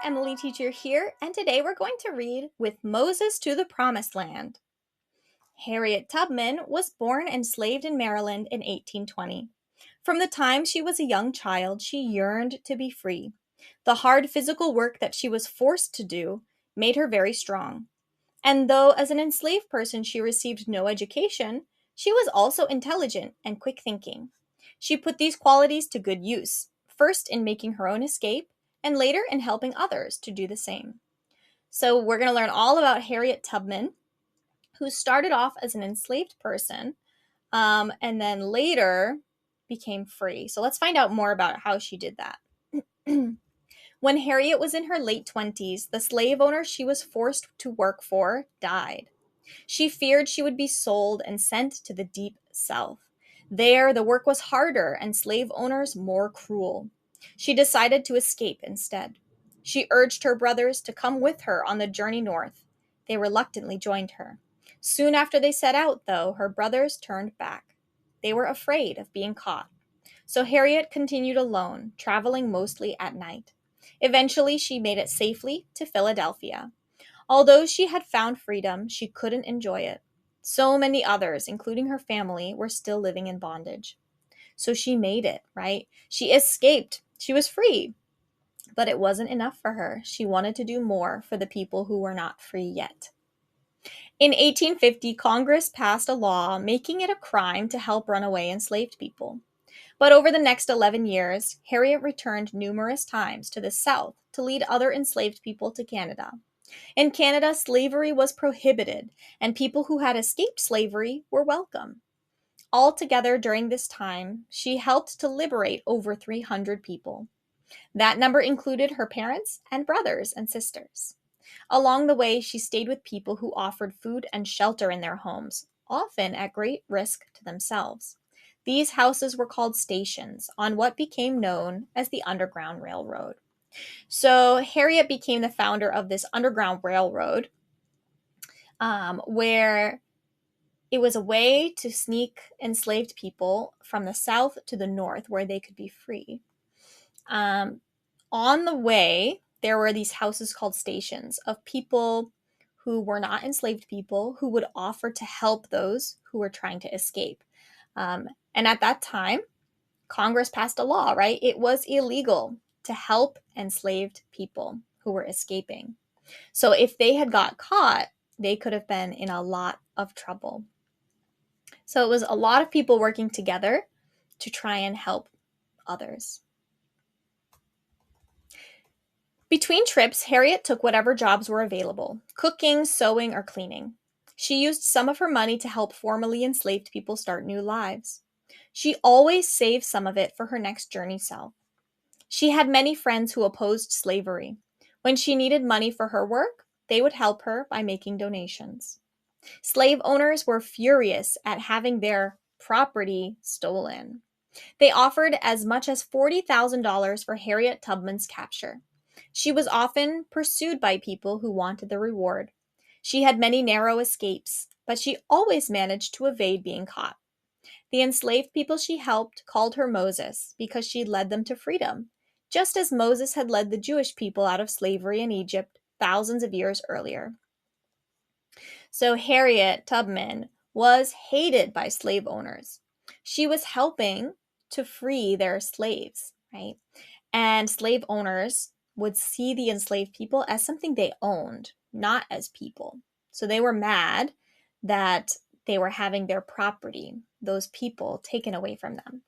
Emily Teacher here, and today we're going to read With Moses to the Promised Land. Harriet Tubman was born enslaved in Maryland in 1820. From the time she was a young child, she yearned to be free. The hard physical work that she was forced to do made her very strong. And though as an enslaved person she received no education, she was also intelligent and quick thinking. She put these qualities to good use, first in making her own escape, and later in helping others to do the same. So, we're going to learn all about Harriet Tubman, who started off as an enslaved person and then later became free. So, let's find out more about how she did that. When Harriet was in her late 20s, the slave owner she was forced to work for died. She feared she would be sold and sent to the deep south. There, the work was harder and slave owners more cruel. She decided to escape instead. She urged her brothers to come with her on the journey north. They reluctantly joined her. Soon after they set out, though, her brothers turned back. They were afraid of being caught. So Harriet continued alone, traveling mostly at night. Eventually, she made it safely to Philadelphia. Although she had found freedom, she couldn't enjoy it. So many others, including her family, were still living in bondage. So she made it, right? She escaped. She was free. But it wasn't enough for her. She wanted to do more for the people who were not free yet. In 1850, Congress passed a law making it a crime to help runaway enslaved people. But over the next 11 years, Harriet returned numerous times to the South to lead other enslaved people to Canada. In Canada, slavery was prohibited, and people who had escaped slavery were welcome. Altogether, during this time, she helped to liberate over 300 people. That number included her parents and brothers and sisters. Along the way, she stayed with people who offered food and shelter in their homes, often at great risk to themselves. These houses were called stations on what became known as the Underground Railroad. So Harriet became the founder of this Underground Railroad, where it was a way to sneak enslaved people from the south to the north where they could be free. On the way, there were these houses called stations of people who were not enslaved people who would offer to help those who were trying to escape. And at that time, Congress passed a law, right? It was illegal to help enslaved people who were escaping. So if they had got caught, they could have been in a lot of trouble. So it was a lot of people working together to try and help others. Between trips, Harriet took whatever jobs were available: cooking, sewing, or cleaning. She used some of her money to help formerly enslaved people start new lives. She always saved some of it for her next journey south. She had many friends who opposed slavery. When she needed money for her work, they would help her by making donations. Slave owners were furious at having their property stolen. They offered as much as $40,000 for Harriet Tubman's capture. She was often pursued by people who wanted the reward. She had many narrow escapes, but she always managed to evade being caught. The enslaved people she helped called her Moses because she led them to freedom, just as Moses had led the Jewish people out of slavery in Egypt thousands of years earlier. So Harriet Tubman was hated by slave owners. She was helping to free their slaves, right? And slave owners would see the enslaved people as something they owned, not as people. So they were mad that they were having their property, those people, taken away from them.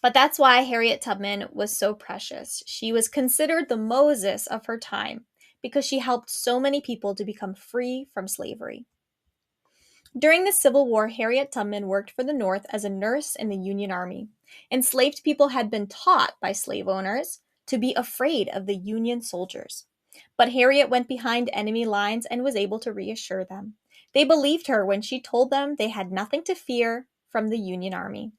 But that's why Harriet Tubman was so precious. She was considered the Moses of her time because she helped so many people to become free from slavery. During the Civil War, Harriet Tubman worked for the North as a nurse in the Union Army. Enslaved people had been taught by slave owners to be afraid of the Union soldiers. But Harriet went behind enemy lines and was able to reassure them. They believed her when she told them they had nothing to fear from the Union Army.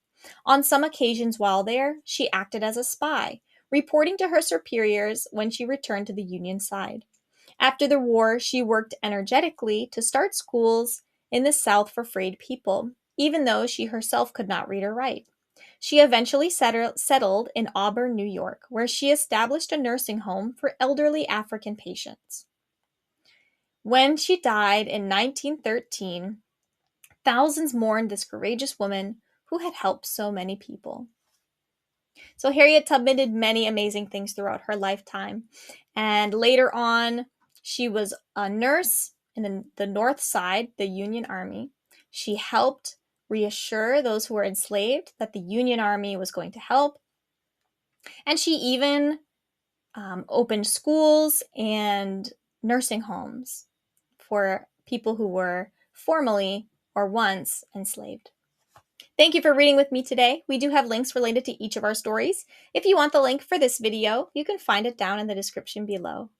On some occasions while there, she acted as a spy, reporting to her superiors when she returned to the Union side. After the war, she worked energetically to start schools in the South for freed people, even though she herself could not read or write. She eventually settled in Auburn, New York, where she established a nursing home for elderly African patients. When she died in 1913, thousands mourned this courageous woman who had helped so many people. So Harriet Tubman did many amazing things throughout her lifetime. And later on, she was a nurse in the North Side, the Union Army. She helped reassure those who were enslaved that the Union Army was going to help. And she even opened schools and nursing homes for people who were formerly or once enslaved. Thank you for reading with me today. We do have links related to each of our stories. If you want the link for this video, you can find it down in the description below.